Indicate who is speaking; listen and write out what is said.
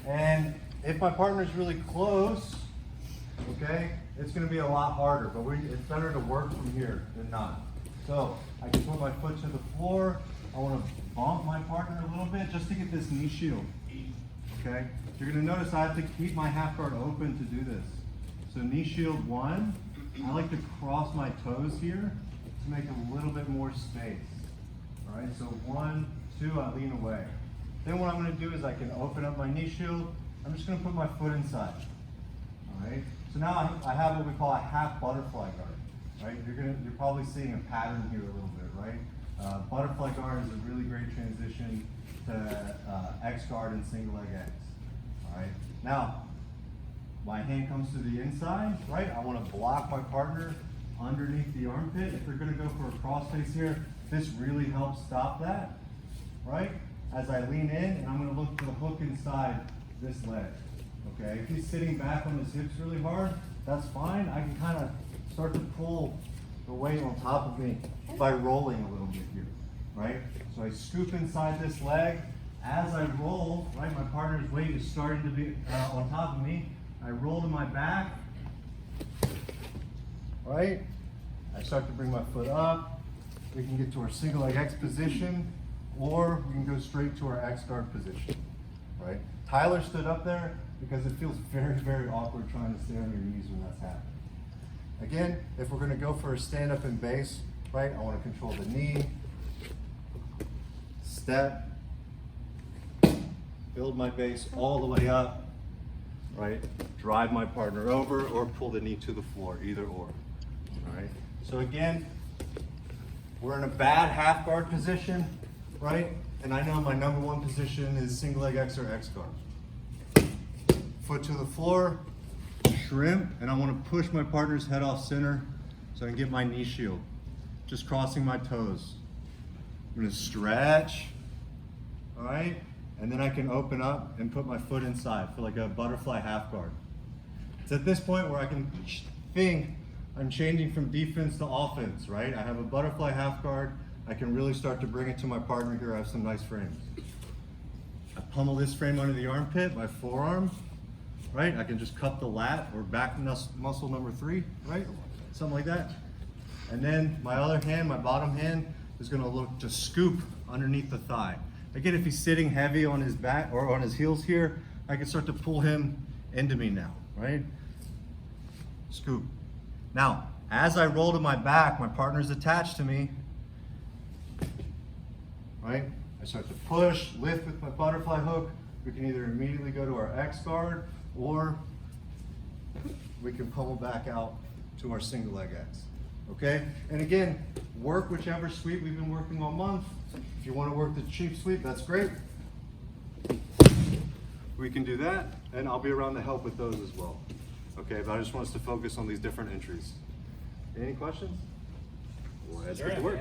Speaker 1: And if my partner's really close, okay, it's gonna be a lot harder, but it's better to work from here than not. So I can put my foot to the floor. I wanna bump my partner a little bit just to get this knee shield, okay? You're gonna notice I have to keep my half guard open to do this. So knee shield 1, I like to cross my toes here to make a little bit more space. All right, so 1, 2, I lean away. Then what I'm gonna do is I can open up my knee shield. I'm just gonna put my foot inside. All right, so now I have what we call a half butterfly guard. Right, you're probably seeing a pattern here a little bit, right? Butterfly guard is a really great transition to X guard and single leg X. All right, now my hand comes to the inside, right? I want to block my partner underneath the armpit. If they're going to go for a cross face here, this really helps stop that, right? As I lean in, and I'm going to look for the hook inside this leg, okay? If he's sitting back on his hips really hard, that's fine. I can kind of start to pull the weight on top of me by rolling a little bit here, right? So I scoop inside this leg. As I roll, right, my partner's weight is starting to be on top of me. I roll to my back, right? I start to bring my foot up. We can get to our single leg X position, or we can go straight to our X guard position, right? Tyler stood up there because it feels very, very awkward trying to stay on your knees when that's happening. Again, if we're gonna go for a stand up and base, right, I wanna control the knee, step, build my base all the way up, right? Drive my partner over or pull the knee to the floor, either or, all right? So again, we're in a bad half guard position, right? And I know my number 1 position is single leg X or X guard. Foot to the floor, shrimp, and I want to push my partner's head off center so I can get my knee shield. Just crossing my toes. I'm going to stretch, all right? And then I can open up and put my foot inside for like a butterfly half guard. It's at this point where I can think I'm changing from defense to offense, right? I have a butterfly half guard. I can really start to bring it to my partner here. I have some nice frames. I pummel this frame under the armpit, my forearm, right? I can just cup the lat or back muscle number 3, right? Something like that. And then my other hand, my bottom hand, is gonna look to scoop underneath the thigh. Again, if he's sitting heavy on his back or on his heels here, I can start to pull him into me now, right? Scoop. Now, as I roll to my back, my partner's attached to me, right? I start to push, lift with my butterfly hook. We can either immediately go to our X guard or we can pummel back out to our single leg X, okay? And again, work whichever sweep we've been working all month. If you want to work the cheap sweep, that's great. We can do that, and I'll be around to help with those as well. Okay, but I just want us to focus on these different entries. Any questions? Let's get to work.